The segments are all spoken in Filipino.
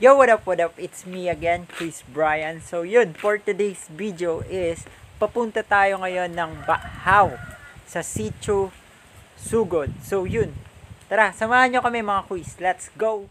Yo, what up, it's me again, Chris Brian. So yun, for today's video is papunta tayo ngayon ng Bahaw sa Sitio Sugod. So yun, tara, samahan nyo kami mga quiz. Let's go!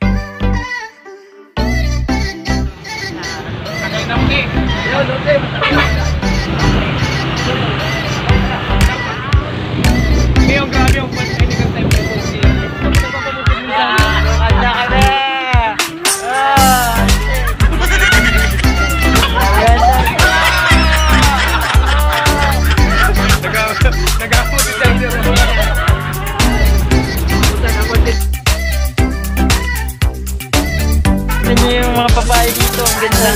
Yung mga papaya dito, ang ganda.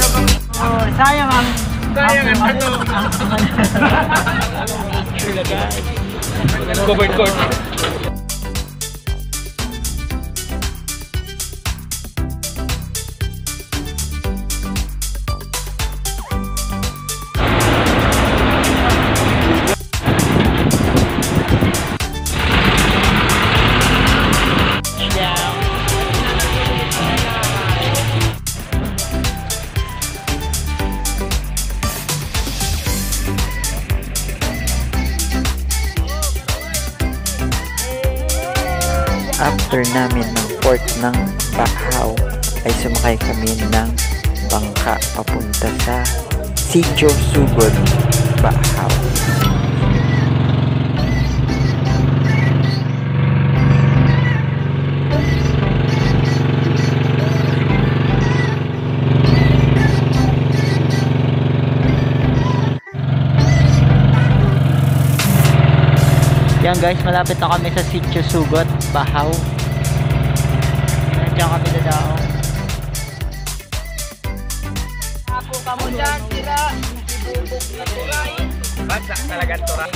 Oh, sayang ang covered court. After namin ng port ng Bahaw ay sumakay kami ng bangka papunta sa Sitio Sugod, Bahaw. Yan guys, malapit na kami sa Sitio Sugod, Bahaw. Diyan kami dadao. Apo ka mo dyan, sila. Ibubog na turay. Bagsak talaga turay.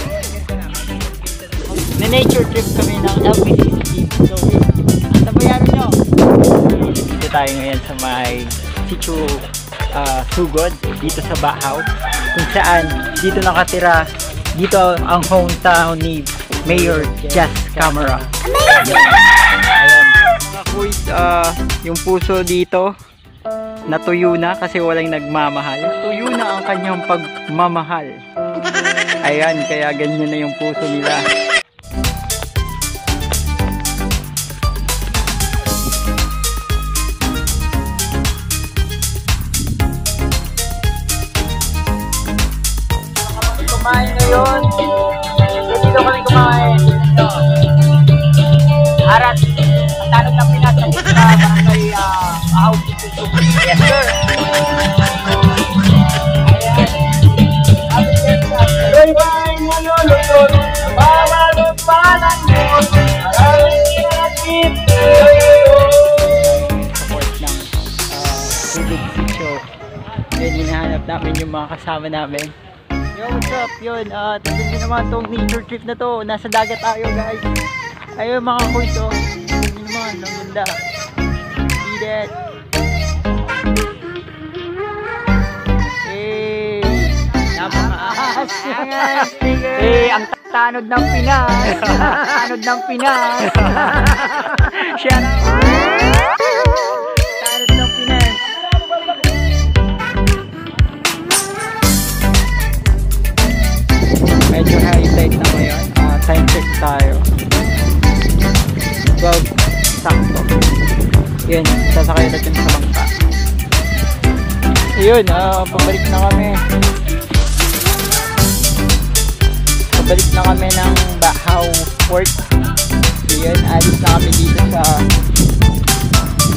Na-nature trip kami ng LPC scheme. So, ang bayaran nyo. Dito tayo ngayon sa may Sitio Sugod, dito sa Bahaw. Kung saan, dito nakatira, dito ang hometown ni Mayor Jazz Camera. Ayan, mga kuys, yung puso dito natuyo na kasi walang nagmamahal. Tuyo na ang kanyang pagmamahal. Ayan, kaya ganyan na yung puso nila. Kumain ngayon. Dito kami kumain. Dito. Arat. Ang tanong ng Pinas sa barangay Bahaw. Yes, sir. Ayan. Bye-bye, manulutod. Babalot pa ng Diyos. Maraming kinakit. Support ng Sugod Sitio. Then, hinahanap namin yung mga kasama namin. Yo, what's up? Yun, tignan nyo naman tong nature trip na to. Nasa dagat tayo, guys. Ayun, mga kuys, oh. Tignan nyo naman, ang ganda. See that? Hey, napakaahas. Hey, ang tanod ng Pinas. Tanod ng Pinas. Shout out. Tanod ng Pinas. Medyo high tide na ngayon. Time check tayo. 12 sakto. Yun, sasakay natin sa bangka. Ayun, pabalik na kami. Pabalik na kami ng Bahaw Port. Ayun, alis na kami dito sa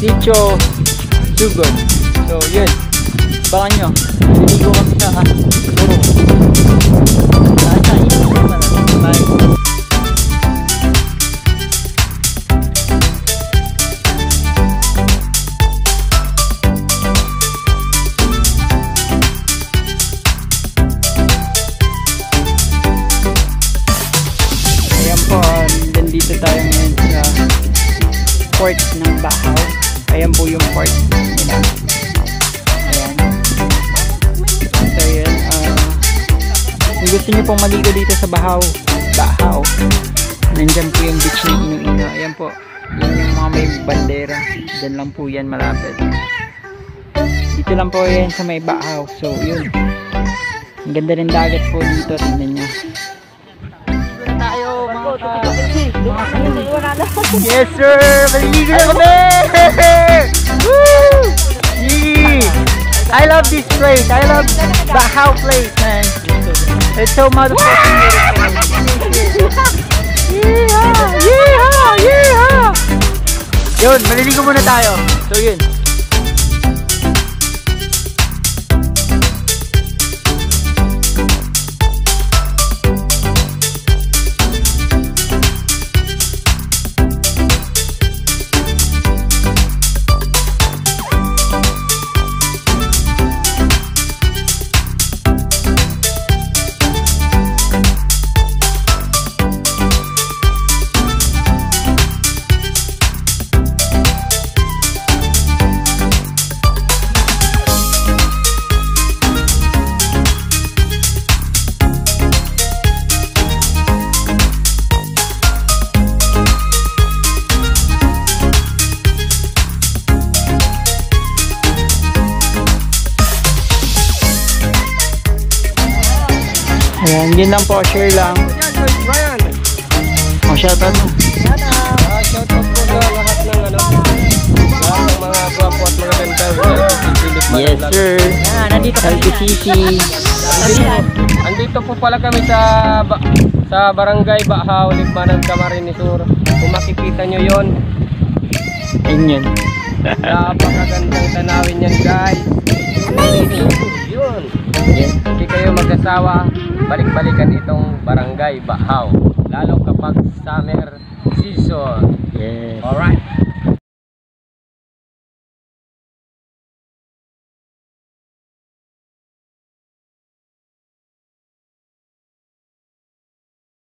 Sitio Sugod. So, yun. Bangan nyo. Niligo kami sa Puro. Ayan po, nandito tayo ngayon sa port ng Bahaw. Ayan po yung port nila. Ayan. So yun, kung gusto nyo pong maligo dito sa Bahaw, nandyan po yung beach ng Iloilo. Ayan po, yun yung mga may bandera. Dyan lang po yan malapit. Dito lang po yan sa may Bahaw. So yun. Ang ganda ng dagat po dito. Tingnan nyo. Tayo yes sir! Maliligo na kami! Woo! Yeah! I love this place. I love Bahaw place, man. It's so motherfucking beautiful. Yeehaw! Yeehaw! Yeehaw! Yun, maliligo muna tayo. So yun. Ayan, yun lang po, share lang. Oh, shoutout mo. Shoutout po sa lahat ng mga guwapo at mga ganda. Yes sir. Nandito kami sa City. Andito po pala kami sa Barangay Bahaw, Libmanan, Camarines Sur. Kung makikita nyo yun, Ayun yun. napakagandang tanawin yan guys. Yun. Yes. Hindi kayo magkasawa, balik-balikan itong Barangay Bahaw, lalo kapag summer season. Yes. Alright.